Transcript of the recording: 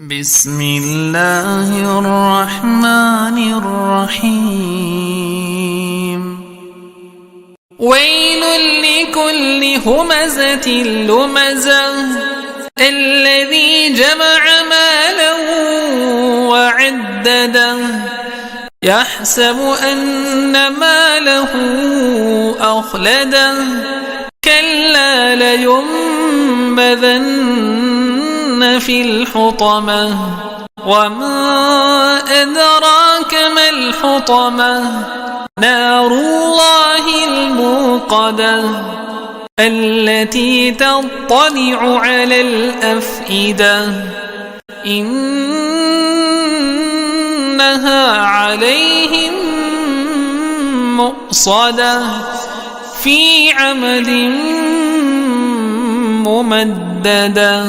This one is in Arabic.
بسم الله الرحمن الرحيم ويل لكل همزة لمزة الذي جمع مالا وعدده يحسب أن ماله أخلده كلا لينبذن في الحطمة وما أدراك ما الحطمة نار الله الموقدة التي تطلع على الأفئدة إنها عليهم مؤصدة في عمد ممددة.